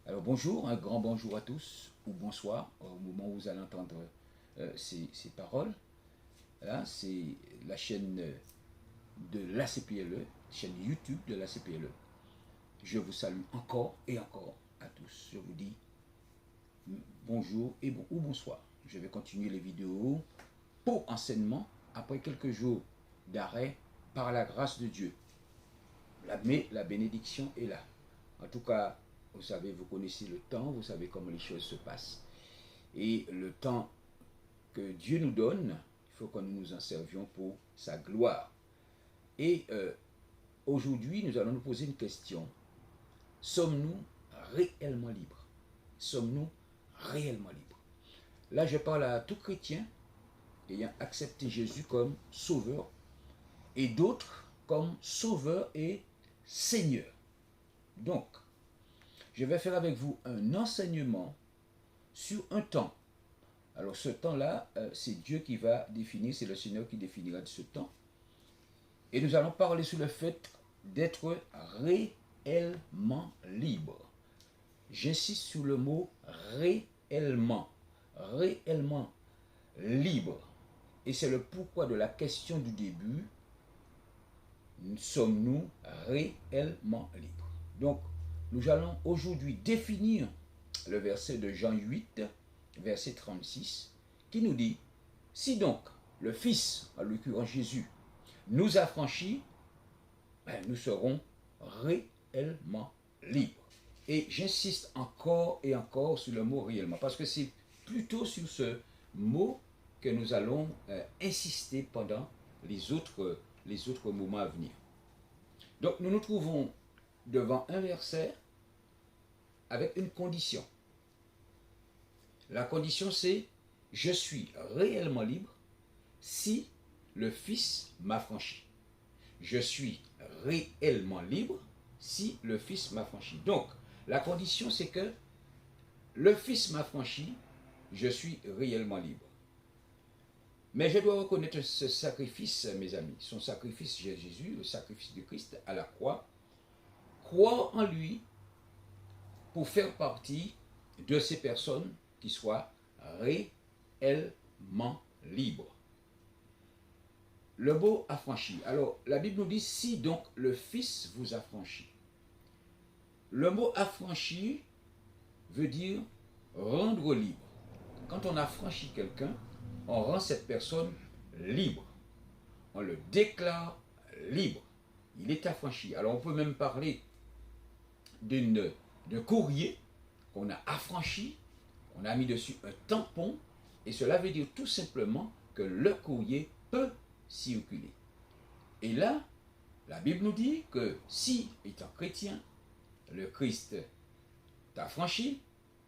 Alors bonjour, un grand bonjour à tous, ou bonsoir, au moment où vous allez entendre ces paroles. Là, c'est la chaîne de l'ACPLE, chaîne YouTube de l'ACPLE. Je vous salue encore et encore à tous. Je vous dis bonjour ou bonsoir. Je vais continuer les vidéos pour enseignement après quelques jours d'arrêt par la grâce de Dieu. Mais la bénédiction est là. En tout cas, vous savez, vous connaissez le temps, vous savez comment les choses se passent. Et le temps que Dieu nous donne, il faut que nous nous en servions pour sa gloire. Et aujourd'hui, nous allons nous poser une question. Sommes-nous réellement libres? Sommes-nous réellement libres? Là, je parle à tout chrétien ayant accepté Jésus comme sauveur et d'autres comme sauveur et Seigneur. Donc, je vais faire avec vous un enseignement sur un temps. Alors ce temps-là, c'est Dieu qui va définir, c'est le Seigneur qui définira ce temps. Et nous allons parler sur le fait d'être réellement libre. J'insiste sur le mot réellement. Réellement libre. Et c'est le pourquoi de la question du début. Sommes-nous réellement libres? Donc, nous allons aujourd'hui définir le verset de Jean 8, verset 36, qui nous dit, si donc le Fils, en l'occurrence Jésus, nous a franchis, nous serons réellement libres. Et j'insiste encore et encore sur le mot réellement, parce que c'est plutôt sur ce mot que nous allons insister pendant les autres moments à venir. Donc nous nous trouvons devant un verset avec une condition. La condition c'est « Je suis réellement libre si le Fils m'a franchi ». Je suis réellement libre si le Fils m'a franchi. Donc, la condition c'est que le Fils m'a franchi, je suis réellement libre. Mais je dois reconnaître ce sacrifice, mes amis, son sacrifice Jésus, le sacrifice de Christ à la croix, croire en lui pour faire partie de ces personnes qui soient réellement libres. Le mot affranchi. Alors, la Bible nous dit, si donc le Fils vous affranchit. Le mot affranchi veut dire rendre libre. Quand on affranchit quelqu'un, on rend cette personne libre. On le déclare libre. Il est affranchi. Alors on peut même parler d'un courrier qu'on a affranchi, on a mis dessus un tampon, et cela veut dire tout simplement que le courrier peut circuler. Et là, la Bible nous dit que si, étant chrétien, le Christ t'a franchi,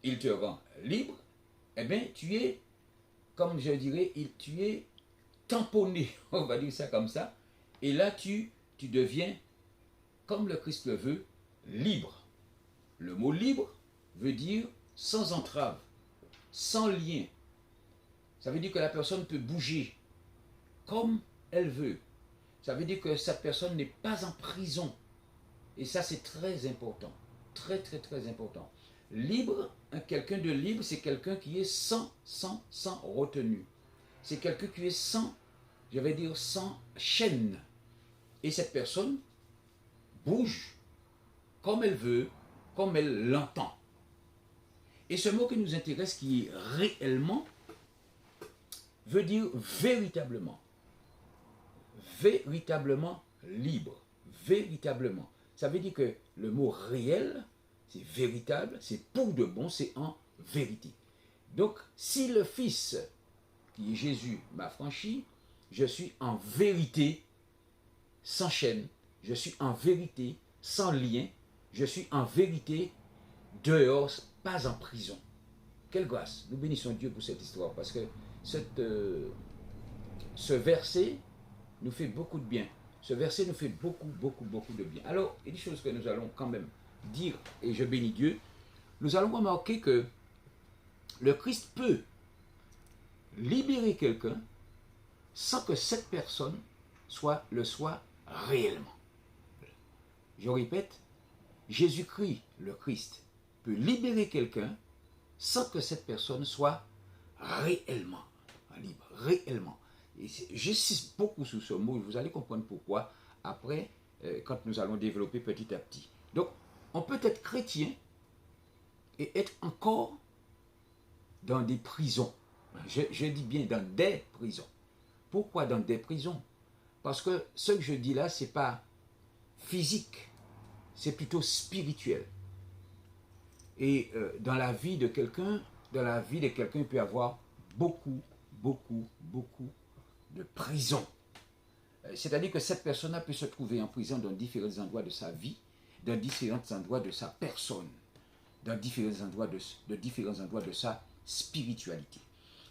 il te rend libre, eh bien tu es, comme je dirais, tu es tamponné, on va dire ça comme ça, et là tu deviens, comme le Christ le veut, libre. Le mot libre veut dire sans entrave, sans lien. Ça veut dire que la personne peut bouger comme elle veut. Ça veut dire que cette personne n'est pas en prison. Et ça, c'est très important. Très, très, très important. Libre, quelqu'un de libre, c'est quelqu'un qui est sans retenue. C'est quelqu'un qui est sans, je vais dire, sans chaîne. Et cette personne bouge comme elle veut, comme elle l'entend. Et ce mot qui nous intéresse, qui est réellement, veut dire véritablement. Véritablement libre. Véritablement. Ça veut dire que le mot réel, c'est véritable, c'est pour de bon, c'est en vérité. Donc, si le Fils, qui est Jésus, m'a franchi, je suis en vérité sans chaîne, je suis en vérité sans lien, je suis en vérité dehors, pas en prison. Quelle grâce! Nous bénissons Dieu pour cette histoire, parce que ce verset nous fait beaucoup de bien. Ce verset nous fait beaucoup de bien. Alors, il y a des choses que nous allons quand même dire, et je bénis Dieu. Nous allons remarquer que le Christ peut libérer quelqu'un sans que cette personne le soit réellement. Je répète, Jésus-Christ, le Christ, peut libérer quelqu'un sans que cette personne soit réellement libre, réellement. Et j'insiste beaucoup sur ce mot, vous allez comprendre pourquoi après, quand nous allons développer petit à petit. Donc, on peut être chrétien et être encore dans des prisons. Je dis bien dans des prisons. Pourquoi dans des prisons? Parce que ce que je dis là, ce n'est pas physique, c'est plutôt spirituel. Et dans la vie de quelqu'un, il peut y avoir beaucoup de prisons. C'est-à-dire que cette personne-là peut se trouver en prison dans différents endroits de sa vie, dans différents endroits de sa personne, dans différents endroits de sa spiritualité.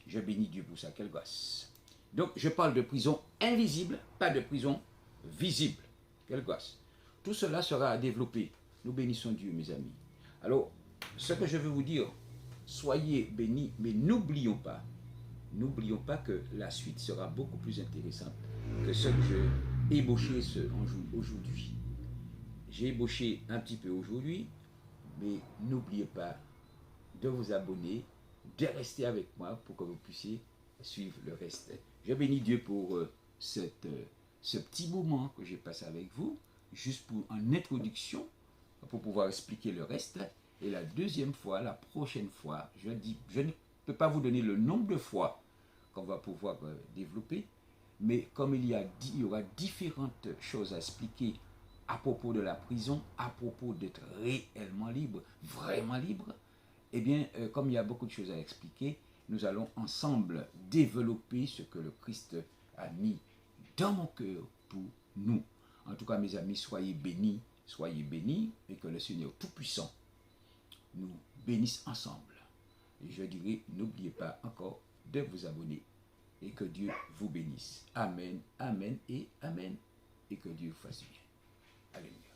Je bénis Dieu pour ça, quelle grâce. Donc, je parle de prison invisible, pas de prison visible. Quelle grâce. Tout cela sera à développer. Nous bénissons Dieu, mes amis. Alors, ce que je veux vous dire, soyez bénis, mais n'oublions pas que la suite sera beaucoup plus intéressante que ce que j'ai ébauché aujourd'hui. J'ai ébauché un petit peu aujourd'hui, mais n'oubliez pas de vous abonner, de rester avec moi pour que vous puissiez suivre le reste. Je bénis Dieu pour ce petit moment que j'ai passé avec vous, juste pour en introduction, pour pouvoir expliquer le reste. Et la deuxième fois, la prochaine fois, je ne peux pas vous donner le nombre de fois qu'on va pouvoir développer, mais comme il y aura différentes choses à expliquer à propos de la prison, à propos d'être réellement libre, vraiment libre, eh bien, comme il y a beaucoup de choses à expliquer, nous allons ensemble développer ce que le Christ a mis dans mon cœur pour nous. En tout cas, mes amis, soyez bénis, et que le Seigneur Tout-Puissant nous bénisse ensemble. Et je dirais, n'oubliez pas encore de vous abonner et que Dieu vous bénisse. Amen, amen et amen. Et que Dieu fasse bien. Alléluia.